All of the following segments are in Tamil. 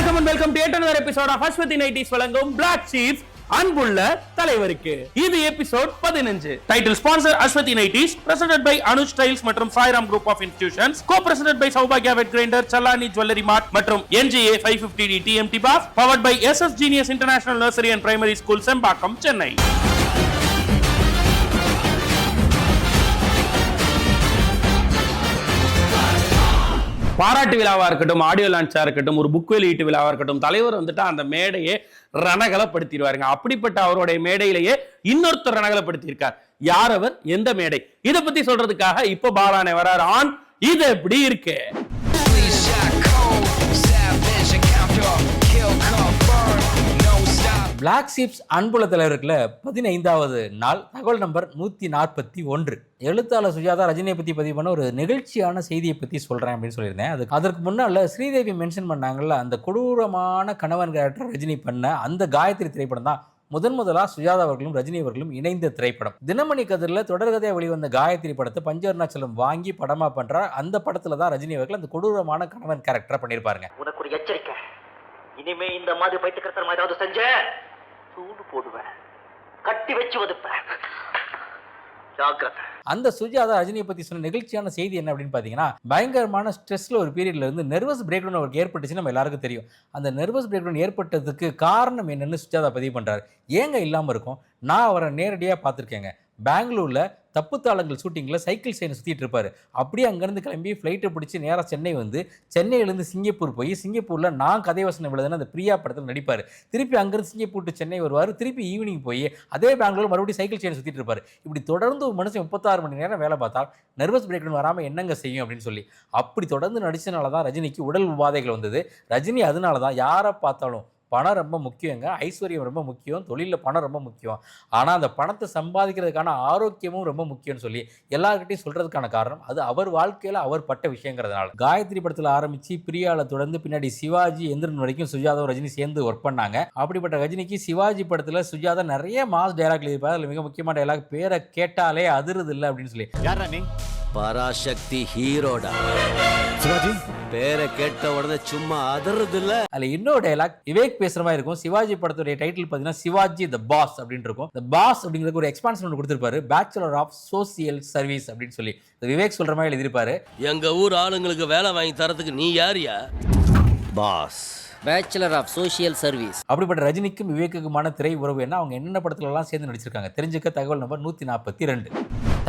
வணக்கம் and welcome to yet another episode of Ashwathi Nighties வழங்கும் Black Sheep அன்புள்ள தலைவருக்கு. இது episode 15. Title sponsor Ashwathi Nighties, presented by Anuj Styles மற்றும் Sairam Group of Institutions, co-presented by Saubhagya Wet Grinder, Chalani Jewelry Mart மற்றும் NGA 550D TMT Bus, powered by SS Genius International Nursery and Primary School, Sembakam, Chennai. பாராட்டு விழாவா இருக்கட்டும், ஆடியோ லான்ச்சா இருக்கட்டும், ஒரு புக் வெளியீட்டு விழாவா இருக்கட்டும், தலைவர் வந்துட்டு அந்த மேடையை ரணகலப்படுத்திடுவாருங்க. அப்படிப்பட்ட அவருடைய மேடையிலேயே இன்னொருத்தர் ரணகலப்படுத்தியிருக்கார். யார் அவர், எந்த மேடை, இதை பத்தி சொல்றதுக்காக இப்ப பாலானே வராரு. ஆன் இது எப்படி இருக்கு? பிளாக் ஷீப்ஸ் அன்புள்ள தலைவருக்குல 15வது நாள், தகவல் நம்பர் 141. எழுத்தாளர் சுஜாதா ரஜினியை பற்றி பதிவு பண்ண ஒரு நிகழ்ச்சியான செய்தியை பற்றி சொல்கிறேன் அப்படின்னு சொல்லியிருந்தேன். அதற்கு முன்னால் ஸ்ரீதேவி மென்ஷன் பண்ணாங்கல்ல, அந்த கொடூரமான கணவன் கேரக்டர் ரஜினி பண்ண அந்த காயத்ரி திரைப்படம் தான் முதலாக சுஜாதா அவர்களும் ரஜினி அவர்களும் இணைந்த திரைப்படம். தினமணி கதிரில் தொடர்கதையாக வெளிவந்த காயத்ரி படத்தை பஞ்சவர்ணாச்சலம் வாங்கி படமாக பண்ணுறார். அந்த படத்தில் தான் ரஜினி அவர்கள் அந்த கொடூரமான கணவன் கேரக்டரை பண்ணியிருப்பாருங்க. உனக்கு ஒரு எச்சரிக்கை, இனிமே இந்த மாதிரி பைத்தியக்காரத்தனம் ஏதாவது செஞ்ச சூடு போடுவேன், கட்டி வச்சு வதுப்பேன், ஜாக்கிரதை. அந்த சுஜாதா ரஜினியை பத்தி சொன்ன நிகழ்ச்சியான செய்தி என்ன அப்படின்னு பாத்தீங்கன்னா, பயங்கரமான ஸ்ட்ரெஸ்ல ஒரு பீரியட்ல இருந்து நர்வஸ் பிரேக் டவுன் அவருக்கு ஏற்பட்டுச்சு. நம்ம எல்லாருக்கும் தெரியும். அந்த நர்வஸ் பிரேக் டவுன் ஏற்பட்டதுக்கு காரணம் என்னன்னு சுஜாதா பதிவு பண்றாரு. ஏங்க இல்லாம இருக்கும்? நான் அவரை நேரடியாக பார்த்துருக்கேங்க. பெங்களூர்ல தப்பு தாளங்கள் ஷூட்டிங்கில் சைக்கிள் செயினை சுற்றிட்டு இருப்பார். அப்படியே அங்கேருந்து கிளம்பி ஃப்ளைட்டை பிடிச்சி நேராக சென்னை வந்து, சென்னையிலேருந்து சிங்கப்பூர் போய், சிங்கப்பூரில் நான் கதை வசனம் எழுதுன்னு அந்த பிரியா படத்தில் நடிப்பார். திருப்பி அங்கேருந்து சிங்கப்பூர் டு சென்னை வருவார். திருப்பி ஈவினிங் போய் அதே பெங்களூர் மறுபடியும் சைக்கிள் செயினை சுற்றிட்டு இருப்பார். இப்படி தொடர்ந்து ஒரு மனுஷன் 36 மணி நேரம் வேலை பார்த்தால் நர்வஸ் பிரேக் டவுன் வராமல் என்னங்க செய்யும் அப்படின்னு சொல்லி அப்படி தொடர்ந்து நடிச்சனால தான் ரஜினிக்கு உடல் உபாதைகள் வந்தது. ரஜினி அதனால தான் யாரை பார்த்தாலும் பணம் ரொம்ப முக்கியங்க, ஐஸ்வர்யம் ரொம்ப முக்கியம், தொழிலில் பணம் ரொம்ப முக்கியம், ஆனால் அந்த பணத்தை சம்பாதிக்கிறதுக்கான ஆரோக்கியமும் ரொம்ப முக்கியம்னு சொல்லி எல்லார்கிட்டையும் சொல்கிறதுக்கான காரணம் அது அவர் வாழ்க்கையில் அவர் பட்ட விஷயங்கிறதுனால. காயத்ரி படத்தில் ஆரம்பித்து பிரியாவில் தொடர்ந்து பின்னாடி சிவாஜி எந்திரன் வரைக்கும் சுஜாதா ரஜினி சேர்ந்து ஒர்க் பண்ணாங்க. அப்படிப்பட்ட ரஜினிக்கு சிவாஜி படத்தில் சுஜாதா நிறைய மாஸ் டைலாக் எழுதியிருப்பார். அதில் மிக முக்கியமான டைலாக், பேரை கேட்டாலே அதிருது இல்லை அப்படின்னு சொல்லி. யாரா நீ? பராசக்தி ஹீரோடா. சிவாஜி பேரை கேட்ட உடனே சும்மா அதிருது இல்ல. அதுல இன்னொரு டைலாக் விவேக் பேசுற மாதிரி இருக்கும். சிவாஜி படத்துடைய டைட்டில் பாத்தீங்கன்னா சிவாஜி த பாஸ் அப்படின்னு இருக்கும். த பாஸ் அப்படிங்கிறது ஒரு எக்ஸ்பான்ஷன் ஒன்று கொடுத்திருப்பாரு, பேச்சுலர் ஆஃப் சோசியல் சர்வீஸ் அப்படின்னு சொல்லி. விவேக் சொல்ற மாதிரி எழுதியிருப்பாரு. எங்க ஊர் ஆளுங்களுக்கு வேலை வாங்கி தரதுக்கு நீ யாரியா? Boss, bachelor of social service. அப்படிப்பட்ட ரஜினிக்கும் விவேக்குக்குமான திரை உறவு என்ன, அவங்க என்னென்ன படத்துல எல்லாம் சேர்ந்து நடிச்சிருக்காங்க தெரிஞ்சுக்க தகவல் நம்பர் 142.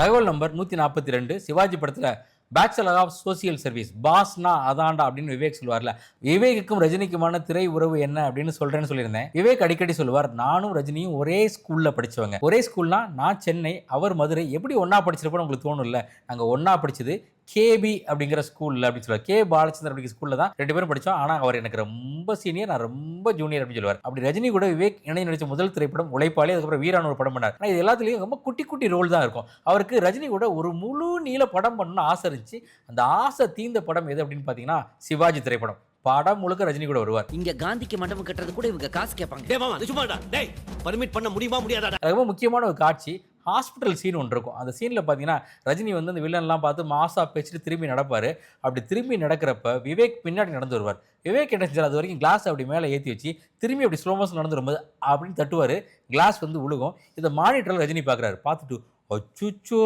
தகவல் நம்பர் 142. சிவாஜி படத்துல பேச்சுலர் ஆஃப் சோசியல் சர்வீஸ், பாஸ்னா அதாண்டா அப்படின்னு விவேக் சொல்லுவார்ல. விவேக்குக்கும் ரஜினிக்குமான திரை உறவு என்ன அப்படின்னு சொல்றேன்னு சொல்லியிருந்தேன். விவேக் அடிக்கடி சொல்லுவார், நானும் ரஜினியும் ஒரே ஸ்கூல்ல படிச்சவங்க. ஒரே ஸ்கூல்னா நான் சென்னை, அவர் மதுரை. எப்படி ஒன்னா படிச்சிருப்போம்னு உங்களுக்கு தோணும் இல்ல? நாங்க ஒன்னா படிச்சது கேபி அப்படிங்கிற ஸ்கூல்ல அப்படின்னு சொல்லுவார். கே பாலச்சந்திரன் அப்படிங்கிற ஸ்கூல்ல தான் 2 பேரும் படித்தோம். ஆனால் அவர் எனக்கு ரொம்ப சீனியர், நான் ரொம்ப ஜூனியர் அப்படின்னு சொல்லுவார். அப்படி ரஜினி கூட விவேக் இணைந்து நடித்த முதல் திரைப்படம் உழைப்பாளி, அதுக்கப்புறம் வீரான ஒரு படம் பண்ணார். ஆனால் இது எல்லாத்துலேயும் ரொம்ப குட்டி குட்டி ரோல் தான் இருக்கும். அவருக்கு ரஜினி கூட ஒரு முழு நீள படம் பண்ணணும்னு ஆசை இருந்துச்சு. அந்த ஆசை தீர்ந்த படம் எது அப்படின்னு பார்த்தீங்கன்னா சிவாஜி திரைப்படம். படம் முழுக்க ரஜினி கூட வருவார். இங்க காந்திக்கு மண்டபம் கட்டுறது கூட இவங்க காசு கேட்பாங்க. டேய் மாமா, சும்மாடா. டேய், பர்மிட் பண்ண முடியுமா முடியாதாடா? ரொம்ப முக்கியமான ஒரு காட்சி, ஹாஸ்பிட்டல் சீன் ஒன்று இருக்கும். அந்த சீனில் பார்த்தீங்கன்னா ரஜினி வந்து அந்த வில்லன்லாம் பார்த்து மாசா பேசிட்டு திரும்பி நடப்பார். அப்படி திரும்பி நடக்கிறப்ப விவேக் பின்னாடி நடந்து வருவார். விவேக் என்ன செஞ்சார், அது வரைக்கும் கிளாஸ் அப்படி மேலே ஏற்றி வச்சு திரும்பி அப்படி ஸ்லோ மோஷன் நடந்து வரும்போது அப்படின்னு தட்டுவார். கிளாஸ் வந்து விழுகும். இதை மானிட்டரில் ரஜினி பார்க்குறாரு. பார்த்துட்டு அச்சுச்சோ,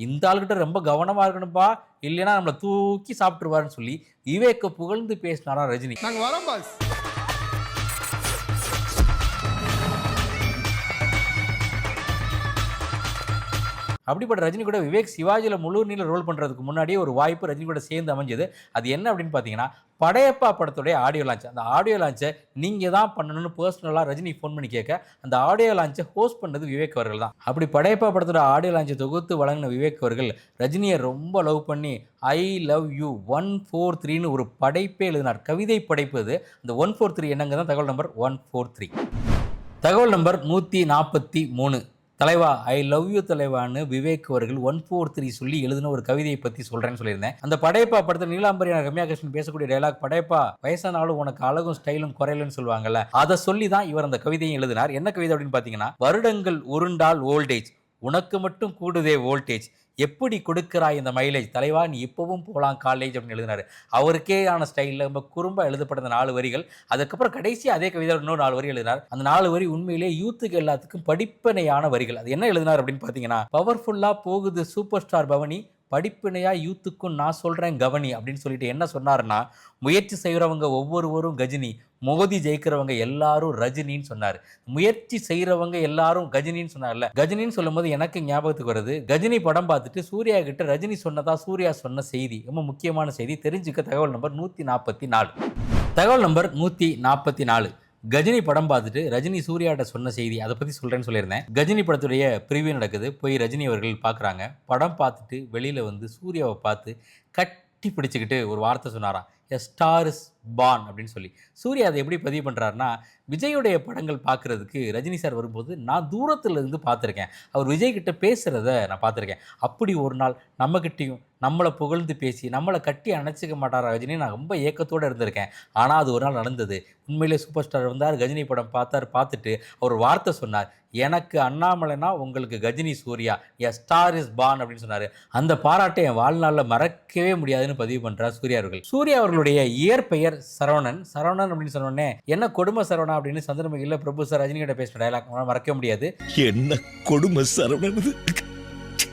இந்த ஆளுகிட்ட ரொம்ப கவனமாக இருக்கணும்ப்பா, இல்லைன்னா நம்மளை தூக்கி சாப்பிட்டுருவாருன்னு சொல்லி விவேக்கை புகழ்ந்து பேசினாரா ரஜினி. நாங்கள் வரோம் பாஸ். அப்படிப்பட்ட ரஜினி கூட விவேக் சிவாஜியில் முழு நீள ரோல் பண்ணுறதுக்கு முன்னாடியே ஒரு வாய்ப்பு ரஜினி கூட சேர்ந்து அமைஞ்சது. அது என்ன அப்படின்னு பார்த்தீங்கன்னா, படையப்பா படத்துடைய ஆடியோ லான்ச். அந்த ஆடியோ லான்ச்சை நீங்கள் தான் பண்ணணும்னு பர்சனலாக ரஜினி ஃபோன் பண்ணி கேட்க அந்த ஆடியோ லான்ச்சை ஹோஸ்ட் பண்ணது விவேக் அவர்கள் தான். அப்படி படையப்பா படத்தோட ஆடியோ லான்ச்சை தொகுத்து வழங்கின விவேக் அவர்கள் ரஜினியை ரொம்ப லவ் பண்ணி ஐ லவ் யூ 143ன்னு ஒரு படைப்பே எழுதினார். கவிதை படைப்பு அது. அந்த 143 என்னங்க தான் தகவல் நம்பர் 143. தகவல் நம்பர் 143. தலைவா ஐ லவ் யூ தலைவான்னு விவேக் அவர்கள் 143 சொல்லி எழுதின ஒரு கவிதையை பற்றி சொல்கிறேன்னு சொல்லியிருந்தேன். அந்த படையப்பா படத்தில் நீலாம்பரியான ரம்யா கிருஷ்ணன் பேசக்கூடிய டைலாக், படையப்பா வயசானாலும் உனக்கு அழகும் ஸ்டைலும் குறையலன்னு சொல்லுவாங்கல்ல, அதை சொல்லி தான் இவர் அந்த கவிதையும் எழுதினார். என்ன கவிதை அப்படின்னு பார்த்தீங்கன்னா, வருடங்கள் உருண்டால் ஓல்டேஜ், உனக்கு மட்டும் கூடுதே வோல்டேஜ், எப்படி கொடுக்குறாய் இந்த மைலேஜ் தலைவா, நீ இப்பவும் போகலாம் காலேஜ் அப்படின்னு எழுதினாரு. அவருக்கே ஆன ஸ்டைலில் ரொம்ப குறும்பா எழுதப்பட்ட அந்த 4 வரிகள். அதுக்கப்புறம் கடைசி அதே கவிதை இன்னொரு 4 வரி எழுதினார். அந்த 4 வரி உண்மையிலே யூத்துக்கு எல்லாத்துக்கும் படிப்பனையான வரிகள். அது என்ன எழுதினார் அப்படின்னு பார்த்தீங்கன்னா, பவர்ஃபுல்லா போகுது சூப்பர் ஸ்டார் பவனி, படிப்பினையா யூத்துக்கும் நான் சொல்றேன் கவனி அப்படின்னு சொல்லிட்டு என்ன சொன்னாருன்னா, முயற்சி செய்கிறவங்க ஒவ்வொருவரும் கஜினி, மோதி ஜெயிக்கிறவங்க எல்லாரும் ரஜினின்னு சொன்னார். முயற்சி செய்கிறவங்க எல்லாரும் கஜினின்னு சொன்னார்ல, கஜினின்னு சொல்லும் போது எனக்கு ஞாபகத்துக்கு வருது, கஜினி படம் பார்த்துட்டு சூர்யா கிட்ட ரஜினி சொன்னதா சூர்யா சொன்ன செய்தி. ரொம்ப முக்கியமான செய்தி, தெரிஞ்சுக்க தகவல் நம்பர் 144. தகவல் நம்பர் 144. கஜினி படம் பார்த்துட்டு ரஜினி சூர்யாட்ட சொன்ன செய்தி, அதை பற்றி சொல்கிறேன்னு சொல்லியிருந்தேன். கஜினி படத்துடைய ப்ரிவியூ நடக்குது, போய் ரஜினி அவர்கள் பார்க்குறாங்க. படம் பார்த்துட்டு வெளியில் வந்து சூர்யாவை பார்த்து கட்டி பிடிச்சிக்கிட்டு ஒரு வார்த்தை சொன்னாராம், எ ஸ்டார் இஸ் பார்ன் அப்படின்னு சொல்லி. சூர்யா அதை எப்படி பதிவு பண்ணுறாருன்னா, விஜயுடைய படங்கள் பார்க்குறதுக்கு ரஜினி சார் வரும்போது நான் தூரத்தில் இருந்து பார்த்துருக்கேன், அவர் விஜய் கிட்ட பேசுகிறத நான் பார்த்துருக்கேன். அப்படி ஒரு நாள் நம்மக்கிட்டையும் நம்மளை புகழ்ந்து பேசி நம்மளை கட்டி அணைச்சிக்க மாட்டாரா ரஜினி, நான் ரொம்ப ஏக்கத்தோடு இருந்திருக்கேன். ஆனால் அது ஒரு நாள் நடந்தது. உண்மையிலே சூப்பர் ஸ்டார் வந்தார், கஜினி படம் பார்த்துட்டு அவர் வார்த்தை சொன்னார், எனக்கு அண்ணாமலைனா உங்களுக்கு கஜினி சூர்யா, எ ஸ்டார் இஸ் பார்ன் அப்படின்னு சொன்னார். அந்த பாராட்டை என் வாழ்நாளில் மறக்கவே முடியாதுன்னு பதிவு பண்ணுறார் சூர்யா அவர்கள். சூர்யா அவர்களுடைய இயற்பெயர் சரவணன். சரவணன் அப்படின்னு சொன்னோடனே என்ன கொடுமை சரவணா அப்படின்னு சந்திரமுகியில் பிரபு சார் ரஜினி கிட்ட பேசுகிற டைலாக் மறக்க முடியாது. என்ன கொடுமை சரவணன்.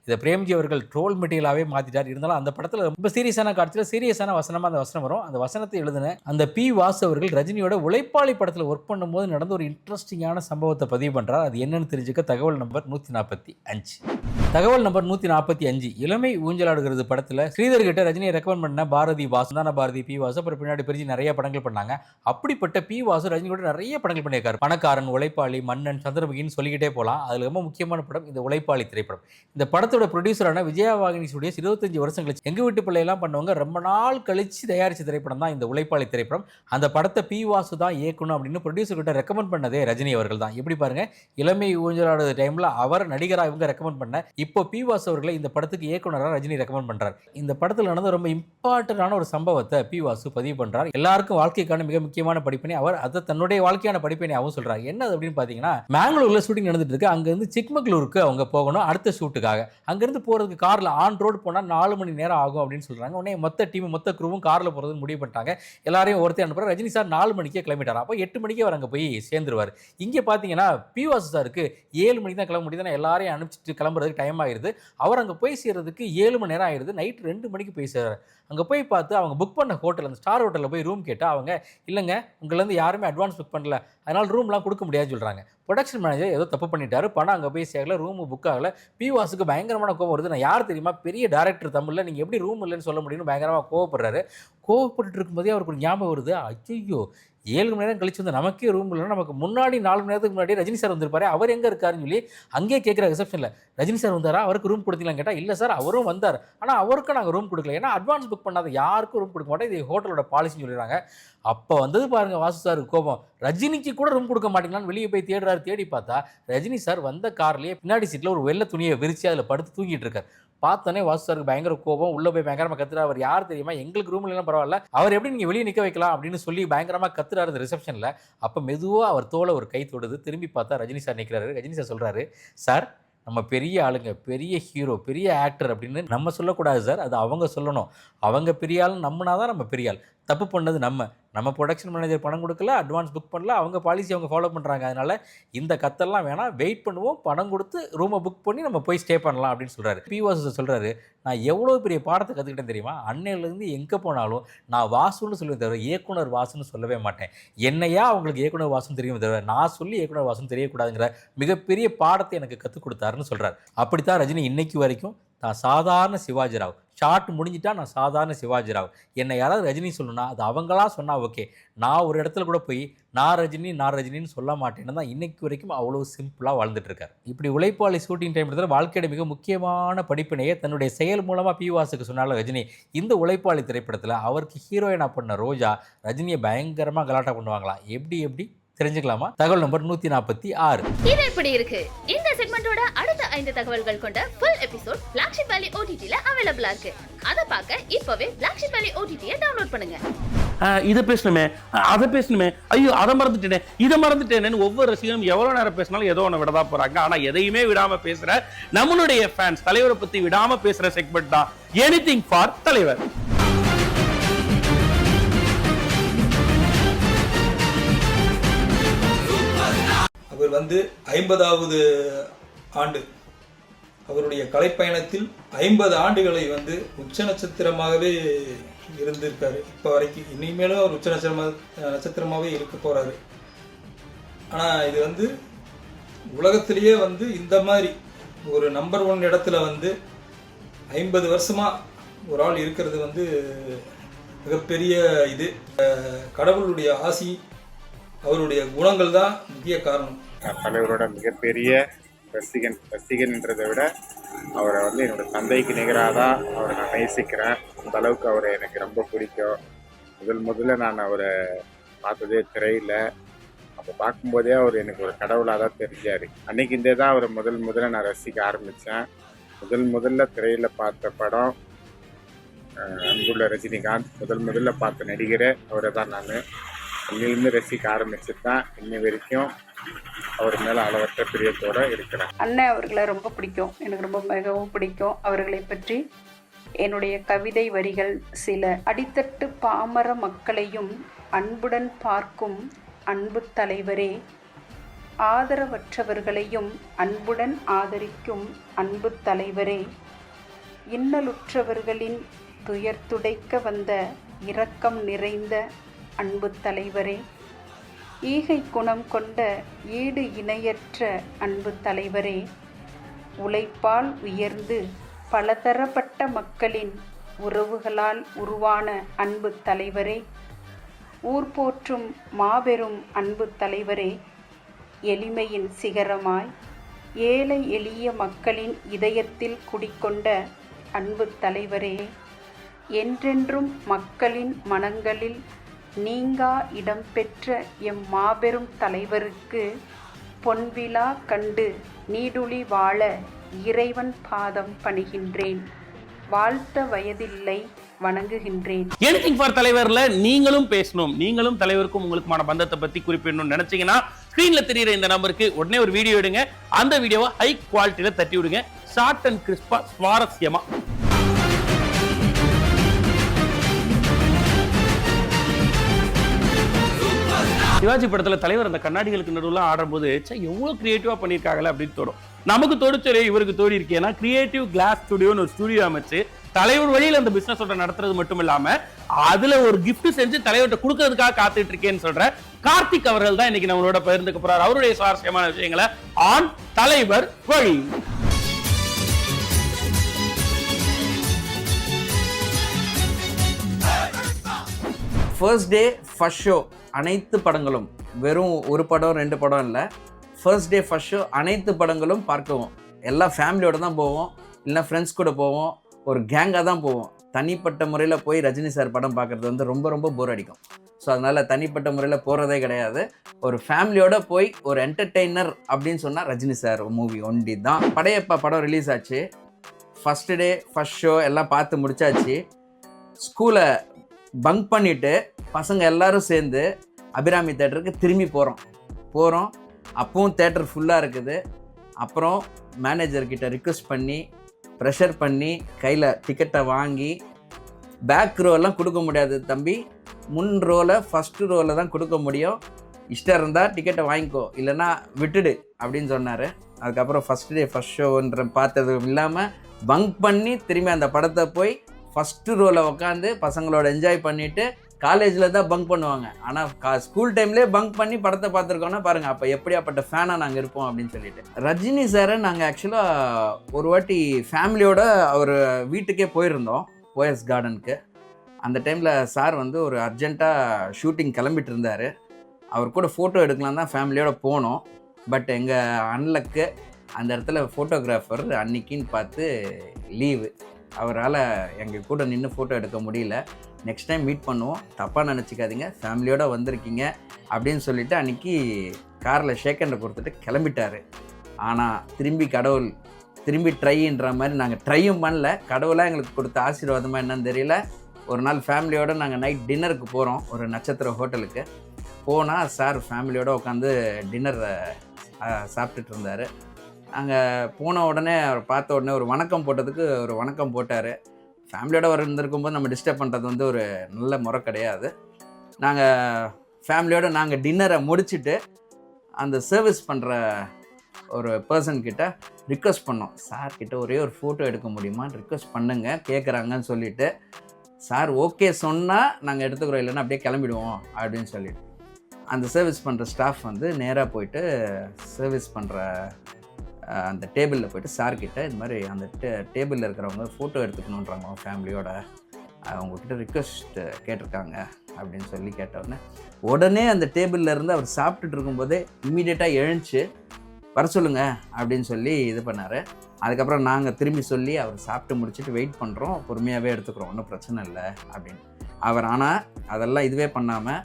இதை பிரேம்ஜி அவர்கள் ட்ரோல் மெட்டீரியலாகவே மாற்றிட்டார். இருந்தாலும் அந்த படத்தில் ரொம்ப சீரியஸான காட்சியில் சீரியஸான வசனமாக அந்த வசனம் வரும். அந்த வசனத்தை எழுதின அந்த பி வாசு அவர்கள் ரஜினியோட உழைப்பாளி படத்தில் ஒர்க் பண்ணும்போது நடந்த ஒரு இன்ட்ரெஸ்டிங்கான சம்பவத்தை பதிவு பண்ணுறார். அது என்னன்னு தெரிஞ்சுக்க தகவல் நம்பர் 145. தகவல் நம்பர் 145. இளமை ஊஞ்சலாடுகிறது படத்தில் ஸ்ரீதர் கிட்ட ரஜினியை ரெக்கமெண்ட் பண்ண பாரதி வாசு தான, பாரதி பி வாசு. அப்புறம் பின்னாடி பிரிஞ்சு நிறைய படங்கள் பண்ணாங்க. அப்படிப்பட்ட பி வாசு ரஜினியோட நிறைய படங்கள் பண்ணியிருக்காரு. பணக்காரன், உழைப்பாளி, மன்னன், சந்திரமுகின்னு சொல்லிக்கிட்டே போகலாம். அதில் ரொம்ப முக்கியமான படம் இந்த உழைப்பாளி திரைப்படம். இந்த படத்தோட ப்ரொடியூசரான விஜயவாகினி ஸ்டுடியோஸ் 25 வருஷம் கழிச்சு எங்க வீட்டு பிள்ளையெல்லாம் பண்ணவங்க ரொம்ப நாள் கழிச்சு தயாரிச்ச திரைப்படம் தான் இந்த உழைப்பாளி திரைப்படம். அந்த படத்தை பி வாசு தான் இயக்கணும் அப்படின்னு ப்ரொடியூசர் கிட்ட ரெக்கமெண்ட் பண்ணதே ரஜினி அவர்கள் தான். எப்படி பாருங்க, இளமை ஊஞ்சலாடுற டைம்ல அவர் நடிகராக இவங்க ரெக்கமெண்ட் பண்ண, இப்போ பி வாசு அவர்களை இந்த படத்துக்கு இயக்குனராக ரஜினி ரெக்கமெண்ட் பண்றார். இந்த படத்தில் நடந்த ரொம்ப இம்பார்ட்டன்டான ஒரு சம்பவத்தை பி வாசு பதிவு பண்றார். எல்லாருக்கும் வாழ்க்கைக்கான மிக முக்கியமான படிப்பினை, அவர் அதை தன்னுடைய வாழ்க்கையான படிப்பினையாகவும் சொல்றாரு. என்ன அப்படின்னு பாத்தீங்கன்னா, மேங்களூர்ல ஷூட்டிங் நடந்துட்டு இருக்கு. அங்க இருந்து சிக்மங்களூருக்கு அவங்க போகணும் அடுத்த ஷூட்டுக்காக. அங்கிருந்து போறதுக்கு கார்ல ஆன் ரோடு போனா 4 மணி நேரம் ஆகும் அப்படின்னு சொல்றாங்க. உடனே மொத்த டீம் மொத்த குரூவும் கார்ல போறதுன்னு முடிவு பண்ணிட்டாங்க. எல்லாரையும் ஒருத்தர் அனுப்புறாரு. ரஜினி சார் 4 மணிக்கே கிளம்பிட்டார். அப்போ 8 மணிக்கே அவர் அங்கே போய் சேர்ந்துருவார். இங்கே பார்த்தீங்கன்னா பி வாசு சாருக்கு 7 மணிக்கு தான் கிளம்ப முடியுது. எல்லாரையும் அனுப்பிச்சிட்டு கிளம்புறதுக்கு டைம் ஆயிடுது. அவர் அங்கே போய் சேர்றதுக்கு 7 மணி நேரம் ஆயிடுது. நைட் 2 மணிக்கு போய் சேர்றாரு. அங்கே போய் பார்த்து அவங்க புக் பண்ண ஹோட்டல், அந்த ஸ்டார் ஹோட்டலில் போய் ரூம் கேட்டால் அவங்க இல்லைங்க உங்களேருந்து யாருமே அட்வான்ஸ் புக் பண்ணல, அதனால் ரூம்லாம் கொடுக்க முடியாதுன்னு சொல்கிறாங்க. ப்ரொடக்ஷன் மேனேஜர் ஏதோ தப்பு பண்ணிட்டாரு, பணம் அங்கே போய் சேரல, ரூமு புக் ஆகலை. பி வாசுக்கு பயங்கரமான கோவம் வருது. நான் யார் தெரியுமா, பெரிய டேரக்டர் தமிழில், நீங்கள் எப்படி ரூம் இல்லைன்னு சொல்ல முடியும்னு பயங்கரமாக கோவப்படுறாரு. கோவப்பட்டு இருக்கும்போதே அவருக்கு ஒரு ஞாபகம் வருது, ஐயோ 7 மணி நேரம் கழிச்சு வந்து நமக்கே ரூம் இல்லைன்னா நமக்கு முன்னாடி 4 மணி நேரத்துக்கு முன்னாடி ரஜினி சார் வந்திருப்பாரு, அவர் எங்கே இருக்காருன்னு சொல்லி அங்கேயே கேட்குற ரிசப்ஷனில். ரஜினி சார் வந்தாரா, அவருக்கு ரூம் கொடுத்தீங்களான்னு கேட்டால் இல்லை சார் அவரும் வந்தார், ஆனால் அவருக்கும் நாங்கள் ரூம் கொடுக்கல, ஏன்னா அட்வான்ஸ் புக் பண்ணாத யாருக்கும் ரூம் கொடுக்க மாட்டோம், இது ஹோட்டலோட பாலிசின்னு சொல்லிடுறாங்க. அப்போ வந்தது பாருங்கள் வாசு சார் கோபம். ரஜினிக்கு கூட ரூம் கொடுக்க மாட்டீங்களான்னு வெளியே போய் தேடுறாரு. தேடி பார்த்தா ரஜினி சார் வந்த கார்லேயே பின்னாடி சீட்டில் ஒரு வெள்ளை துணியை விரிச்சு அதில் படுத்து தூங்கிட்டு இருக்கார். பார்த்தோன்னே வாசு சாருக்கு பயங்கர கோபம். உள்ளே போய் பயங்கரமாக கத்துறாரு. அவர் யார் தெரியுமா, எங்களுக்கு ரூம் இல்லைன்னா பரவாயில்ல, அவர் எப்படி நீங்கள் வெளியே நிற்க வைக்கலாம் அப்படின்னு சொல்லி பயங்கரமாக கத்துறாரு இந்த ரிசப்ஷனில். அப்போ மெதுவாக அவர் தோலை ஒரு கை தொடுது. திரும்பி பார்த்தா ரஜினி சார் நிற்கிறாரு. ரஜினி சார் சொல்கிறாரு, சார் நம்ம பெரிய ஆளுங்க, பெரிய ஹீரோ, பெரிய ஆக்டர் அப்படின்னு நம்ம சொல்லக்கூடாது சார், அது அவங்க சொல்லணும். அவங்க பெரிய ஆள் நம்பினா தான் நம்ம பெரிய ஆள். தப்பு பண்ணது நம்ம ப்ரொடக்ஷன் மேனேஜர் பணம் கொடுக்கல, அட்வான்ஸ் புக் பண்ணல, அவங்க பாலிசி அவங்க ஃபாலோ பண்ணுறாங்க. அதனால் இந்த கத்தெல்லாம் வேணாம், வெயிட் பண்ணுவோம், பணம் கொடுத்து ரூமை புக் பண்ணி நம்ம போய் ஸ்டே பண்ணலாம் அப்படின்னு சொல்கிறாரு. பி வாசு சொல்கிறாரு, நான் எவ்வளோ பெரிய பாடத்தை கற்றுக்கிட்டேன் தெரியுமா, அன்னையிலேருந்து எங்கே போனாலும் நான் வாசுன்னு சொல்லுவேன் தவிர இயக்குனர் வாசுன்னு சொல்லவே மாட்டேன். என்னையா அவங்களுக்கு இயக்குனர் வாசுன்னு தெரியும் தவிர நான் சொல்லி இயக்குனர் வாசுன்னு தெரியக்கூடாதுங்கிற மிகப்பெரிய பாடத்தை எனக்கு கற்றுக் கொடுத்தாருன்னு சொல்கிறார். அப்படித்தான் ரஜினி இன்னைக்கு வரைக்கும் நான் சாதாரண சிவாஜி ராவ், ஷார்ட் முடிஞ்சிட்டா நான் சாதாரண சிவாஜி ராவ், என்னை யாராவது ரஜினி சொல்லணும்னா அது அவங்களா சொன்னால் ஓகே, நான் ஒரு இடத்துல கூட போய் நான் ரஜினின்னு சொல்ல மாட்டேன்னு தான் இன்னைக்கு வரைக்கும் அவ்வளோ சிம்பிளாக வாழ்ந்துட்டு இருக்காரு. இப்படி உழைப்பாளி ஷூட்டிங் டைம் எடுத்தால் வாழ்க்கையோட மிக முக்கியமான படிப்பினையை தன்னுடைய செயல் மூலமாக பி வாசுக்கு சொன்னால ரஜினி. இந்த உழைப்பாளி திரைப்படத்தில் அவருக்கு ஹீரோயினாக பண்ண ரோஜா ரஜினியை பயங்கரமாக கலாட்டா பண்ணுவாங்களாம். எப்படி தெரிஞ்சுக்கலாமா? தகவல் நம்பர் 146. இது எப்படி இருக்கு? இந்த செக்மெண்டோட அடுத்த 5 தகவல்கள் கொண்ட full episode Black Sheep Valley OTT ல அவைலபிளா இருக்கு. அத பார்க்க இப்பவே Black Sheep Valley OTT-ய டவுன்லோட் பண்ணுங்க. இதை பேசணுமே, அதை பேசணுமே, ஐயோ அதை மறந்துட்டேனே, இதை மறந்துட்டேனேன்னு ஒவ்வொரு ரசிகரும் எவ்வளவு நேரம் பேசினாலும் ஏதோ ஒன்று விடதான் போறாங்க. ஆனா எதையுமே விடாம பேசுற நம்மளுடைய ஃபேன்ஸ் தலைவரை பத்தி விடாம பேசுற செக்மெண்ட் தான் எனிதிங் ஃபார் தலைவர். அவர் 50வது ஆண்டு அவருடைய கலைப்பயணத்தில் 50 ஆண்டுகளை உச்ச நட்சத்திரமாகவே இருந்திருக்காரு இப்போ வரைக்கும். இனிமேலும் அவர் உச்ச நட்சத்திரமாகவே இருக்க போறாரு. ஆனால் இது உலகத்திலேயே இந்த மாதிரி ஒரு நம்பர் 1 இடத்துல 50 வருஷமா ஒரு ஆள் இருக்கிறது மிகப்பெரிய இது. கடவுளுடைய ஆசி, அவருடைய குணங்கள் தான் முக்கிய காரணம். தலைவரோட மிகப்பெரிய ரசிகன்ன்றதை விட அவரை என்னோட தந்தைக்கு நிகராக தான் அவரை நான் நேசிக்கிறேன். அந்த அளவுக்கு அவரை எனக்கு ரொம்ப பிடிக்கும். முதல்ல நான் அவரை பார்த்ததே திரையில். அப்போ பார்க்கும்போதே அவர் எனக்கு ஒரு கடவுளாக தான் தெரிஞ்சார். அன்னைக்கு இந்த தான் அவரை முதல்ல நான் ரசிக்க ஆரம்பித்தேன். முதல்ல திரையில் பார்த்த படம் அன்புள்ள ரஜினிகாந்த். முதல்ல பார்த்த நடிகரை அவரை தான் நான் அன்னிலிருந்து ரசிக்க ஆரம்பிச்சுட்டு தான் இன்னி வரைக்கும் அவர் மேலே அளவற்ற பிரியத்தோடு இருக்கிறேன். அண்ணன் அவர்களை ரொம்ப பிடிக்கும், எனக்கு ரொம்ப மிகவும் பிடிக்கும். அவர்களை பற்றி என்னுடைய கவிதை வரிகள் சில. அடித்தட்டு பாமர மக்களையும் அன்புடன் பார்க்கும் அன்பு தலைவரே, ஆதரவற்றவர்களையும் அன்புடன் ஆதரிக்கும் அன்பு தலைவரே, இன்னலுற்றவர்களின் துயர் துடைக்க வந்த இரக்கம் நிறைந்த அன்பு தலைவரே, ஈகை குணம் கொண்ட ஈடு இணையற்ற அன்பு தலைவரே, உழைப்பால் உயர்ந்து பலதரப்பட்ட மக்களின் உறவுகளால் உருவான அன்பு தலைவரே, ஊர் போற்றும் மாபெரும் அன்பு தலைவரே, எளிமையின் சிகரமாய் ஏழை எளிய மக்களின் இதயத்தில் குடிக்கொண்ட அன்பு தலைவரே, என்றென்றும் மக்களின் மனங்களில் நீங்கா இடம்பெற்ற எம் மாபெரும் தலைவருக்கு பொன்விழா கண்டு நீடுழி வாழ இறைவன் பாதம் பணிகின்றேன். வாழ்த்த வயதில்லை, வணங்குகின்றேன். எனிதிங் ஃபார் தலைவர்ல நீங்களும் பேசணும், நீங்களும் தலைவருக்கும் உங்களுக்குமான பந்தத்தை பத்தி குறிப்பிடணும்னு நினைச்சீங்கன்னா ஸ்கிரீன்ல தெரியுற இந்த நம்பருக்கு உடனே ஒரு வீடியோ எடுங்க. அந்த வீடியோவை ஹை குவாலிட்டியில தட்டி விடுங்க, ஷார்ட் அண்ட் கிறிஸ்பா, சுவாரஸ்யமா. சிவாஜி படத்துல தலைவர் அந்த கண்ணாடிகளுக்கு நடுவில் ஆடும்போது எவ்வளவு கிரியேட்டிவா பண்ணிருக்காங்கல்ல அப்படின்னு தோடும். நமக்கு தோடிச்சலே இவருக்கு தோடி இருக்கு. ஏன்னா கிரியேட்டிவ் கிளாஸ் ஸ்டுடியோன்னு ஒரு ஸ்டுடியோ அமைச்சு தலைவர் வழியில் அந்த பிசினஸ் நடத்துறது மட்டும் இல்லாம அதுல ஒரு கிஃப்ட் செஞ்சு தலைவர்கிட்ட கொடுக்கறதுக்காக காத்துட்டு இருக்கேன்னு சொல்ற கார்த்திக் அவர்கள் தான் இன்னைக்கு நம்மளோட பகிர்ந்துக்க போறாரு அவருடைய சுவாரஸ்யமான விஷயங்களை ஆன் தலைவர் வழி. ஃபர்ஸ்ட் டே ஃபர்ஸ்ட் ஷோ அனைத்து படங்களும், வெறும் ஒரு படம் 2 படம் இல்லை, ஃபர்ஸ்ட் டே ஃபர்ஸ்ட் ஷோ அனைத்து படங்களும் பார்க்கவும். எல்லாம் ஃபேமிலியோடு தான் போவோம், இல்லைனா ஃப்ரெண்ட்ஸ் கூட போவோம், ஒரு கேங்காக தான் போவோம். தனிப்பட்ட முறையில் போய் ரஜினி சார் படம் பார்க்குறது ரொம்ப ரொம்ப போர் அடிக்கும். ஸோ அதனால் தனிப்பட்ட முறையில் போகிறதே கிடையாது. ஒரு ஃபேமிலியோடு போய் ஒரு என்டர்டெய்னர் அப்படின்னு சொன்னால் ரஜினி சார் மூவி ஒண்டி தான். படையப்பா படம் ரிலீஸ் ஆச்சு. ஃபஸ்ட்டு டே ஃபர்ஸ்ட் ஷோ எல்லாம் பார்த்து முடிச்சாச்சு. ஸ்கூலை பங்க் பண்ணிவிட்டு பசங்க எல்லோரும் சேர்ந்து அபிராமி தேட்டருக்கு திரும்பி போகிறோம். அப்பவும் தேட்டர் ஃபுல்லாக இருக்குது. அப்புறம் மேனேஜர்கிட்ட ரிக்வெஸ்ட் பண்ணி ப்ரெஷர் பண்ணி கையில் டிக்கெட்டை வாங்கி, பேக் ரோலாம் கொடுக்க முடியாது தம்பி, முன் ரோவில் ஃபஸ்ட்டு ரோவில் தான் கொடுக்க முடியும், இஷ்டம் இருந்தால் டிக்கெட்டை வாங்கிக்கோ, இல்லைன்னா விட்டுடு அப்படின்னு சொன்னார். அதுக்கப்புறம் ஃபஸ்ட் டே ஃபஸ்ட் ஷோன்ற பார்த்தது இல்லாமல் பங்க் பண்ணி திரும்பி அந்த படத்தை போய் ஃபஸ்ட்டு ரோவில் உட்காந்து பசங்களோட என்ஜாய் பண்ணிவிட்டு, காலேஜில் தான் பங்க் பண்ணுவாங்க, ஆனால் ஸ்கூல் டைம்லேயே பங்க் பண்ணி படத்தை பார்த்துருக்கோன்னா பாருங்கள் அப்போ எப்படியாப்பட்ட ஃபேனாக நாங்கள் இருப்போம் அப்படின்னு சொல்லிட்டு. ரஜினி சாரை நாங்கள் ஆக்சுவலாக ஒரு வாட்டி ஃபேமிலியோடு அவர் வீட்டுக்கே போயிருந்தோம், போயஸ் கார்டனுக்கு. அந்த டைமில் சார் ஒரு அர்ஜெண்ட்டாக ஷூட்டிங் கிளம்பிட்டு இருந்தார். அவர் கூட ஃபோட்டோ எடுக்கலாம் தான் ஃபேமிலியோடு போனோம். பட் எங்கள் அண்ணலுக்கு அந்த இடத்துல ஃபோட்டோகிராஃபர் அன்னைக்கின்னு பார்த்து லீவு, அவரால் எங்கள் கூட நின்று ஃபோட்டோ எடுக்க முடியல. நெக்ஸ்ட் டைம் மீட் பண்ணுவோம், தப்பாக நினச்சிக்காதீங்க, ஃபேமிலியோடு வந்திருக்கீங்க அப்படின்னு சொல்லிவிட்டு அன்றைக்கி காரில் ஷேக்கண்டை கொடுத்துட்டு கிளம்பிட்டார். ஆனால் திரும்பி ட்ரைன்ற மாதிரி நாங்கள் ட்ரையும் பண்ணல. கடவுளாக எங்களுக்கு கொடுத்த ஆசீர்வாதமாக என்னன்னு தெரியல, ஒரு நாள் ஃபேமிலியோடு நாங்கள் நைட் டின்னருக்கு போகிறோம் ஒரு நட்சத்திர ஹோட்டலுக்கு. போனால் சார் ஃபேமிலியோடு உட்காந்து டின்னர் சாப்பிட்டுட்டு இருந்தார். அங்கே போன உடனே அவர் பார்த்த உடனே ஒரு வணக்கம் போட்டதுக்கு ஒரு வணக்கம் போட்டார். ஃபேமிலியோடு இருந்திருக்கும்போது நம்ம டிஸ்டர்ப் பண்ணுறது வந்து ஒரு நல்ல முறை கிடையாது. நாங்கள் டின்னரை முடிச்சுட்டு அந்த சர்வீஸ் பண்ணுற ஒரு பர்சன்கிட்ட ரிக்வெஸ்ட் பண்ணோம், சார்கிட்ட ஒரே ஒரு ஃபோட்டோ எடுக்க முடியுமான்னு ரிக்வெஸ்ட் பண்ணுங்க கேட்குறாங்கன்னு சொல்லிவிட்டு, சார் ஓகே சொன்னால் நாங்கள் எடுத்துக்கிறோம், இல்லைன்னா அப்படியே கிளம்பிடுவோம் அப்படின்னு சொல்லிட்டு அந்த சர்வீஸ் பண்ணுற ஸ்டாஃப் வந்து நேராக போயிட்டு சர்வீஸ் பண்ணுற அந்த டேபிளில் போயிட்டு சார்கிட்ட இது மாதிரி அந்த டேபிளில் இருக்கிறவங்க ஃபோட்டோ எடுத்துக்கணுன்றாங்க அவங்க ஃபேமிலியோட, அவங்கக்கிட்ட ரிக்வெஸ்ட் கேட்டிருக்காங்க அப்படின்னு சொல்லி கேட்டவுடனே உடனே அந்த டேபிளில் இருந்து அவர் சாப்பிட்டுட்டு இருக்கும்போதே இம்மீடியட்டாக எழுந்துச்சு வர சொல்லுங்க அப்படின்னு சொல்லி இது பண்ணார். அதுக்கப்புறம் நாங்கள் திரும்பி சொல்லி அவர் சாப்பிட்டு முடிச்சுட்டு வெயிட் பண்ணுறோம், பொறுமையாகவே எடுத்துக்கிறோம், ஒன்றும் பிரச்சனை இல்லை அப்படின்னு அவர். ஆனால் அதெல்லாம் இதுவே பண்ணாமல்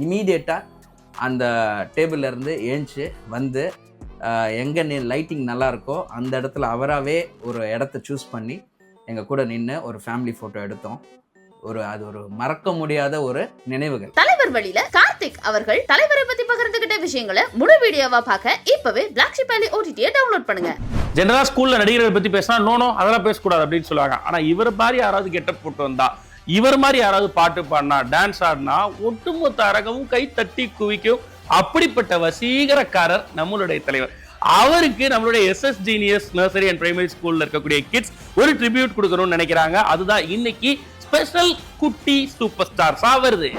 இமீடியட்டாக அந்த டேபிள்லேருந்து எழுந்துச்சு வந்து எங்கே லைட்டிங் நல்லாயிருக்கோ அந்த இடத்துல அவராகவே ஒரு இடத்த சூஸ் பண்ணி எங்கள் கூட நின்று ஒரு ஃபேமிலி ஃபோட்டோ எடுத்தோம். அது ஒரு மறக்க முடியாத ஒரு நினைவுகள். தலைவர் வழியில கார்த்திக் அவர்கள் தலைவரை பத்தி பகிர்ந்துகிட்ட விஷயங்களை முழு வீடியோவா பார்க்க இப்பவே Black Sheep Alley OTT download பண்ணுங்க. ஜெனரலா ஸ்கூல்ல நடிகர்களை பத்தி பேசினா நோ அதெல்லாம் பேசக்கூடாது அப்படின்னு சொல்லுவாங்க. ஆனா இவர் மாதிரி யாராவது கெட்டப் போட்டு வந்தா, இவர் மாதிரி யாராவது பாட்டு பாடினா, டான்ஸ் ஆடினா ஒட்டுமொத்த அரங்கமும் கை தட்டி குவிக்கும். அப்படிப்பட்ட வசீகரக்காரர் நம்மளுடைய தலைவர். அவருக்கு நம்மளுடைய SS genius nursery and primary ஸ்கூல்ல இருக்கக்கூடிய கிட்ஸ் ஒரு ட்ரிபியூட் கொடுக்கணும்னு நினைக்கிறாங்க. அதுதான் இன்னைக்கு ஸ்பெஷல் குட்டி சூப்பர் ஸ்டார்ஸ் வருது.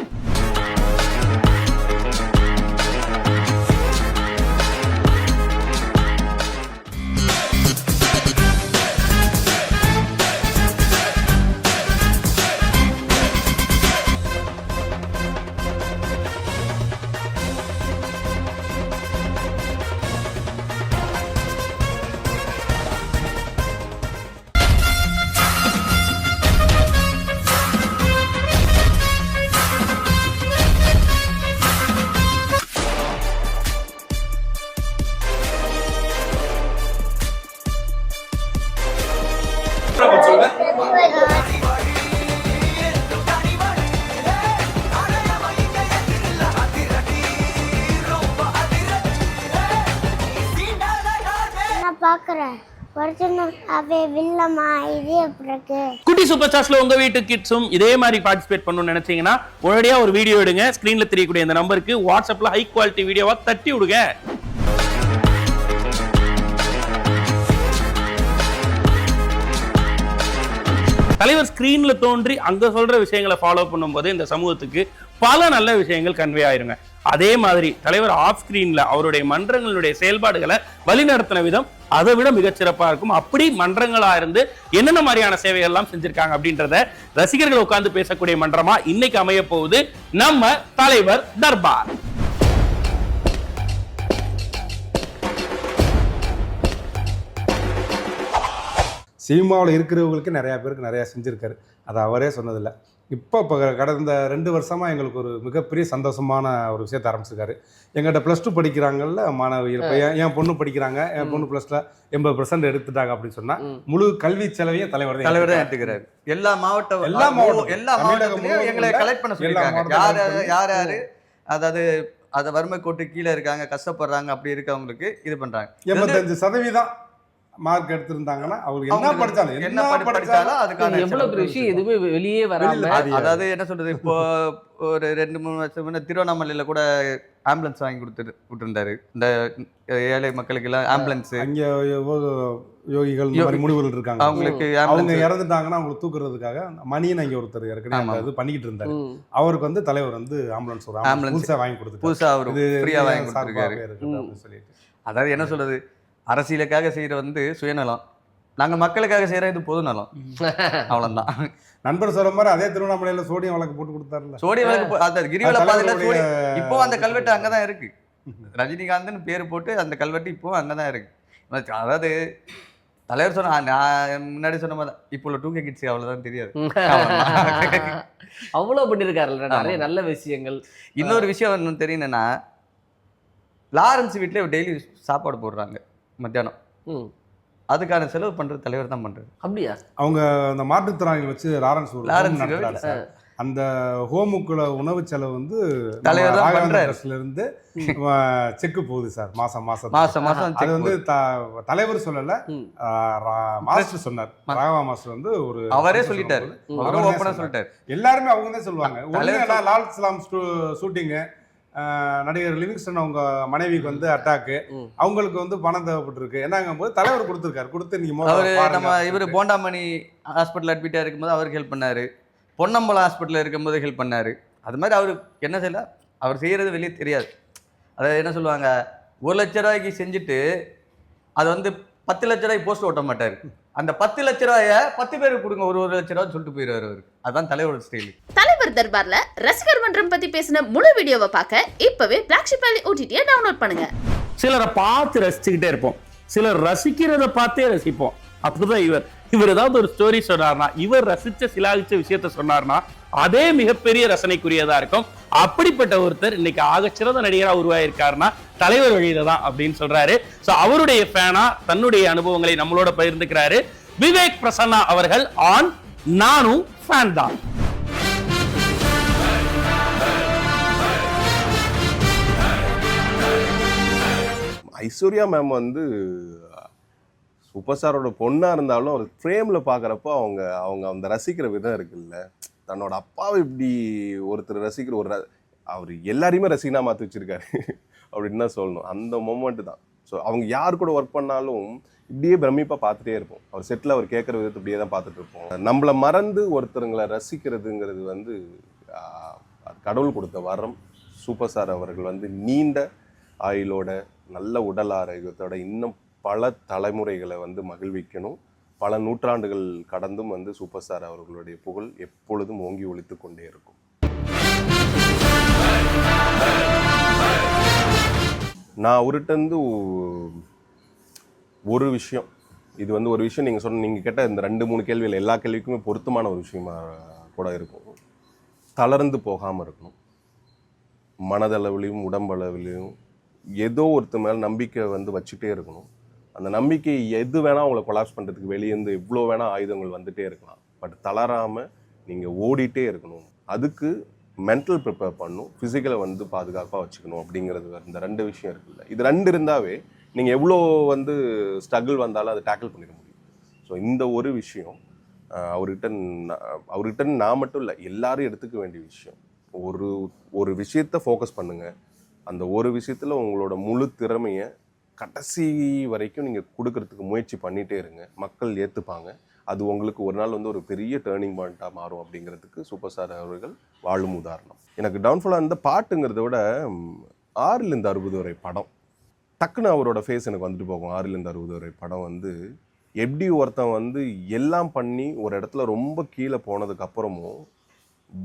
குட்டி சூப்பர் ஸ்டார்ஸ்ல உங்க வீட்டு கிட்ஸும் இதே மாதிரி பார்ட்டிசிபேட் பண்ணணும்னு நினைச்சீங்கன்னா உடனடியா ஒரு வீடியோ எடுங்க. ஸ்கிரீன்ல தெரியக்கூடிய இந்த நம்பருக்கு வாட்ஸ்அப்ல ஹை குவாலிட்டி வீடியோவா தட்டி விடுங்க. தலைவர் ஸ்கிரீன்ல தோன்றி அங்க சொல்ற விஷயங்களை ஃபாலோ பண்ணும்போது இந்த சமூகத்துக்கு பல நல்ல விஷயங்கள் கன்வே ஆயிருங்க. அதே மாதிரி தலைவர் ஆஃப் ஸ்கிரீன்ல அவருடைய மன்றங்களுடைய செயல்பாடுகளை வழிநடத்தின விதம் அதை விட மிகச்சிறப்பா இருக்கும். அப்படி மன்றங்களா இருந்து என்னென்ன மாதிரியான சேவைகள் எல்லாம் செஞ்சிருக்காங்க அப்படின்றத ரசிகர்கள் உட்கார்ந்து பேசக்கூடிய மன்றமா இன்னைக்கு அமைய போகுது நம்ம தலைவர் தர்பார். சினிமாவில் இருக்கிறவங்களுக்கு நிறையா பேருக்கு நிறையா செஞ்சுருக்காரு. அது அவரே சொன்னதில்லை. இப்போ கடந்த 2 வருஷமாக எங்களுக்கு ஒரு மிகப்பெரிய சந்தோஷமான ஒரு விஷயத்தை ஆரம்பிச்சிருக்காரு. எங்கள்கிட்ட +2 படிக்கிறாங்கல்ல மாணவிகள். இப்போ என் பொண்ணு படிக்கிறாங்க, என் பொண்ணு +2 80% எடுத்துட்டாங்க அப்படின்னு சொன்னால் முழு கல்வி செலவையும் தலைவர் தான் எடுத்துக்கிறாரு. எல்லா மாவட்டத்திலையும் எங்களை கலெக்ட் பண்ண சொல்லியிருக்காங்க. யார் அதாவது அதை வறுமை கோட்டு கீழே இருக்காங்க, கஷ்டப்படுறாங்க, அப்படி இருக்கவங்களுக்கு இது பண்ணுறாங்க. 85% மார்க் எடுத்திருந்தாங்கன்னா அவங்களுக்கு என்ன படிச்சாலும் அதுக்கான எவ்வளவு விஷயம் எதுவுமே வெளியே வராம, அதாவது என்ன சொல்றது, இப்போ ஒரு 2-3 வருஷம் முன்ன திருவண்ணாமலையில கூட ஆம்புலன்ஸ் வாங்கி விட்டுருந்தாரு. இந்த ஏழை மக்களுக்கு எல்லாம் ஆம்புலன்ஸ். அங்கே யோகிகள் முடிவுகள் இருக்காங்க, அவங்களுக்கு அவங்க இறந்துட்டாங்கன்னா அவங்களுக்கு தூக்குறதுக்காக மணியன் அங்கே ஒருத்தர் ஏற்கனவே இது பண்ணிக்கிட்டு இருந்தாரு. அவருக்கு வந்து தலைவர் வந்து ஆம்புலன்ஸ் வாங்கி கொடுத்து புதுசா அவர் ஃப்ரீயா வாங்கி கொடுத்துருக்காரு அப்படின்னு சொல்லிட்டு. அதாவது என்ன சொல்றது, அரசியலுக்காக செய்யற வந்து சுயநலம், நாங்க மக்களுக்காக செய்யற இது பொது நலம், அவ்வளவுதான். நண்பர் சொல்ற மாதிரி அதே திருவண்ணாமலையில சோடியம் விளக்கு போட்டு கொடுத்தாருல, சோடியம் விளக்கு கிரிவல பாதையில இப்போ அந்த கல்வெட்டு அங்கதான் இருக்கு. ரஜினிகாந்த்னு பேர் போட்டு அந்த கல்வெட்டு இப்போ அங்கதான் இருக்கு. அதாவது தலைவர் சொன்ன, நான் முன்னாடி சொன்ன மாதிரி இப்போ உள்ள 2K கிட்ஸ் அவ்வளவுதான் தெரியாது. அவ்வளவு பண்ணிருக்காருல்ல நிறைய நல்ல விஷயங்கள். இன்னொரு விஷயம் ஒன்று தெரியுதுன்னா, லாரன்ஸ் வீட்டில் டெய்லி சாப்பாடு போடுறாங்க மத்தியானம். அதுக்கான செலவு பண்றது தலைவர் தான் பண்றாரு. அப்படியா? அவங்க அந்த மாற்றுத்திறனாளிகள் வச்சு லாரன்ஸ் லாரன்ஸ் நடத்துறாரு சார். அந்த ஹோமுக்குள்ள உணவு செலவு வந்து தலைவர் தான் பண்றாரு. ட்ரஸ்ட்ல இருந்து செக் போகுது சார் மாசம் அது வந்து தலைவர் சொல்லல, மாஸ்டர் சொன்னார். ராகவா மாஸ்டர் வந்து ஒரு அவரே சொல்லிட்டாரு, அவரே ஓபனா சொல்லிட்டாரு. எல்லாருமே அவங்க தான் சொல்லுவாங்க. லால் சலாம் ஷூட்டிங்கு, நடிகர் லிவிங்ஸ்டன் அவங்க மனைவிக்கு வந்து அட்டாக்கு, அவங்களுக்கு வந்து பணம் தேவைப்பட்டிருக்கு. என்னங்கும் போது தலைவர் கொடுத்துருக்காரு. கொடுத்து நீங்க நம்ம இவர் போண்டாமணி ஹாஸ்பிட்டல் அட்மிட்டா இருக்கும்போது அவருக்கு ஹெல்ப் பண்ணாரு, பொன்னம்பலம் ஹாஸ்பிட்டலில் இருக்கும்போது ஹெல்ப் பண்ணார். அது மாதிரி அவர் என்ன செய்யல, அவர் செய்கிறது வெளியே தெரியாது. அதாவது என்ன சொல்லுவாங்க, 1 லட்ச ரூபாய்க்கு செஞ்சுட்டு அது வந்து 10 லட்ச ரூபாய்க்கு போஸ்ட் ஓட்ட மாட்டார். அந்த 10 லட்ச ரூபாயை 10 பேருக்கு கொடுங்க, 1 லட்ச ரூபாய் சொல்லிட்டு போயிடுவார் அவருக்கு. அதுதான் தலைவரோட ஸ்டைல். தலைவர் தர்பார்ல ரசிகர் மன்றம் பத்தி பேசின முழு வீடியோவை பார்க்க இப்பவே பிளாக்ஷிப் வேலி OTT டவுன்லோட் பண்ணுங்க. சிலரை பார்த்து ரசிச்சுக்கிட்டே இருப்போம், சிலர் ரசிக்கிறத பார்த்தே ரசிப்போம். அப்படிதான் இவர் ஏதாவது ஒரு ஸ்டோரி சொன்னார்னா, இவர் ரசிச்ச சிலாகிச்ச விஷயத்த சொன்னார்னா அதே மிகப்பெரிய ரசனைக்குரியதா இருக்கும். அப்படிப்பட்ட ஒருத்தர் இன்னைக்கு ஆகச்சிறந்த நடிகரா உருவாயிருக்காருன்னா தலைவர் வழியில தான் அப்படின்னு சொல்றாரு. சோ அவருடைய ஃபேனா தன்னுடைய அனுபவங்களை நம்மளோட பகிர்ந்துக்கிறாரு விவேக் பிரசன்னா அவர்கள் ஆன் நானும் ஃபேன் தான். ஐஸ்வர்யா மேம் வந்து சூப்பர் ஸ்டாரோட பொண்ணாக இருந்தாலும் அவர் ஃப்ரேமில் பார்க்குறப்போ அவங்க அந்த ரசிக்கிற விதம் இருக்குல்ல, தன்னோட அப்பாவை இப்படி ஒருத்தர் ரசிக்கிற அவர் எல்லாரையுமே ரசிகனாக மாற்றி வச்சிருக்காரு அப்படின்னு தான் சொல்லணும். அந்த மொமெண்ட்டு தான். ஸோ அவங்க யார் கூட ஒர்க் பண்ணாலும் இப்படியே பிரமிப்பாக பார்த்துட்டே இருப்போம். அவர் செட்டில் அவர் கேட்குற விதத்தை இப்படியே தான் பார்த்துட்டு இருப்போம். நம்மளை மறந்து ஒருத்தருங்களை ரசிக்கிறதுங்கிறது வந்து கடவுள் கொடுத்த வரம். சூப்பர் ஸ்டார் அவர்கள் வந்து நீண்ட ஆயுளோட நல்ல உடல் ஆரோக்கியத்தோட இன்னும் பல தலைமுறைகளை வந்து மகிழ்விக்கணும். பல நூற்றாண்டுகள் கடந்தும் வந்து சூப்பர் ஸ்டார் அவர்களுடைய புகழ் எப்பொழுதும் ஓங்கி ஒலித்து கொண்டே இருக்கும். நான் அவர்கிட்ட ஒரு விஷயம், இது வந்து ஒரு விஷயம் நீங்கள் கேட்ட இந்த 2-3 கேள்வியில் எல்லா கேள்விக்குமே பொருத்தமான ஒரு விஷயமா கூட இருக்கும். தளர்ந்து போகாமல் இருக்கணும். மனதளவிலையும் உடம்பளவிலையும் ஏதோ ஒருத்தர் மேலே நம்பிக்கை வந்து வச்சுட்டே இருக்கணும். அந்த நம்பிக்கை எது வேணால் உங்களை கொலாப்ஸ் பண்ணுறதுக்கு வெளியேருந்து எவ்வளோ வேணால் ஆயுதங்கள் வந்துகிட்டே இருக்கலாம். பட் தளராமல் நீங்கள் ஓடிட்டே இருக்கணும். அதுக்கு மென்டல் ப்ரிப்பேர் பண்ணணும், ஃபிசிக்கலை வந்து பாதுகாப்பாக வச்சுக்கணும். அப்படிங்கிறது இந்த 2 விஷயம் இருக்குல்ல, இது 2 இருந்தாவே நீங்கள் எவ்வளோ வந்து ஸ்ட்ரகிள் வந்தாலும் அதை டேக்கிள் பண்ணிட முடியும். ஸோ இந்த ஒரு விஷயம் அவர்கிட்ட நான் மட்டும் இல்லை, எல்லாரும் எடுத்துக்க வேண்டிய விஷயம். ஒரு விஷயத்தை ஃபோக்கஸ் பண்ணுங்கள். அந்த ஒரு விஷயத்தில் உங்களோட முழு திறமையை கடைசி வரைக்கும் நீங்கள் கொடுக்கறதுக்கு முயற்சி பண்ணிகிட்டே இருங்க. மக்கள் ஏற்றுப்பாங்க. அது உங்களுக்கு ஒரு நாள் வந்து ஒரு பெரிய டேர்னிங் பாயிண்ட்டாக மாறும். அப்படிங்கிறதுக்கு சூப்பர் ஸ்டார் அவர்கள் வாழும் உதாரணம். எனக்கு டவுன்ஃபாலாக அந்த பாட்டுங்கிறத விட 6லிருந்து 60 வரை படம் டக்குன்னு அவரோட ஃபேஸ் எனக்கு வந்துட்டு போகும். 6லிருந்து 60 வரை படம் வந்து எப்படி ஒருத்தன் வந்து எல்லாம் பண்ணி ஒரு இடத்துல ரொம்ப கீழே போனதுக்கப்புறமும்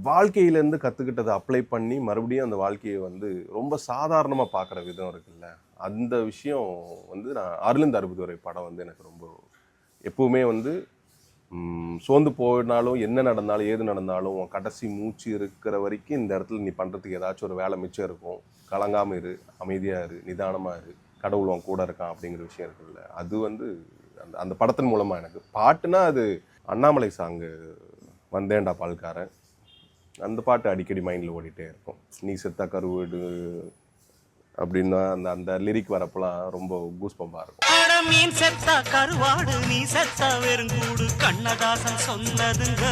வாழ்க்கையிலேருந்து கற்றுக்கிட்டதை அப்ளை பண்ணி மறுபடியும் அந்த வாழ்க்கையை வந்து ரொம்ப சாதாரணமாக பார்க்குற விதம் இருக்குல்ல, அந்த விஷயம் வந்து நான் 6லிருந்து 60 வரை படம் வந்து எனக்கு ரொம்ப எப்பவுமே வந்து சோர்ந்து போனாலும் என்ன நடந்தாலும் ஏது நடந்தாலும் கடைசி மூச்சு இருக்கிற வரைக்கும் இந்த இடத்துல நீ பண்ணுறதுக்கு ஏதாச்சும் ஒரு வேலை மிச்சம் இருக்கும். கலங்காமல் இரு, அமைதியாக இரு, நிதானமாக இரு, கடவுள் அவன் கூட இருக்கான் அப்படிங்கிற விஷயம் இருக்குல்ல, அது வந்து அந்த படத்தின் மூலமாக எனக்கு. பாட்டுனா அது அண்ணாமலை சாங்கு வந்தேன்டா பால்காரன், அந்த பாட்டு அடிக்கடி மைண்டில் ஓடிட்டே இருக்கும். நீ செத்தா கருவீடு அப்படின்னா அந்த லிரிக் வரப்பெல்லாம் ரொம்ப கூஸ்பம்பா இருக்கும். மீன் செத்தா கருவாடு, நீ செத்தா வெறுங்கூடு, கண்ணதாசன் சொன்னதுங்க.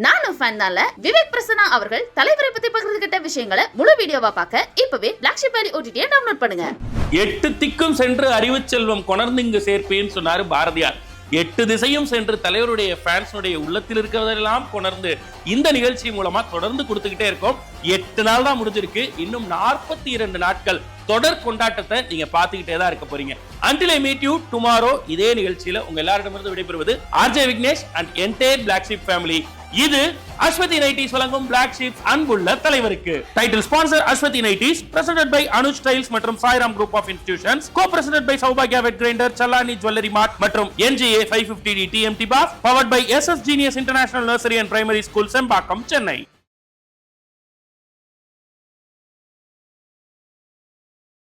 நானும் ஃபேன் தான்ல. விவேக் பிரசன்னா அவர்கள் தலைவரை பத்தி பகிர்ந்துகிட்ட விஷயங்களை முழு வீடியோவா பார்க்க இப்பவே பிளாக்ஷிப் வேலி OTT டவுன்லோட் பண்ணுங்க. 8 திக்கும் சென்று அறிவு செல்வம் கொணர்ந்து இங்கு சேர்ப்பேன்னு சொன்னாரு பாரதியார். 8 திசையும் சென்று தலைவருடைய ஃபேன்ஸுடைய உள்ளத்தில் இருக்கிறதெல்லாம் கொணர்ந்து இந்த நிகழ்ச்சி மூலமா தொடர்ந்து கொடுத்துக்கிட்டே இருக்கோம். 8 நாள் தான் முடிஞ்சிருக்கு. இன்னும் 42 நாட்கள் தொடர் கொண்டாட்டத்தை நீங்க பாத்துக்கிட்டே தான் இருக்க போறீங்க. Until I meet you tomorrow இதே நிகழ்ச்சியில உங்க எல்லாரிடமிருந்து விடைபெறுவது RJ Vignesh and entire Black Sheep family. இது அஸ்வதி நைட்டிஸ் வழங்கும் Black Sheep அன்புள்ள தலைவருக்கு. Title sponsor Aswathi nighties, presented by Anuj styles மற்றும் Sairam group of institutions, co presented by சௌபாக்யா wet grinder, Challani jewellery mart மற்றும் NGA 550D TMT bars, powered by SS Genius International Nursery and Primary School, Chembakkam, Chennai.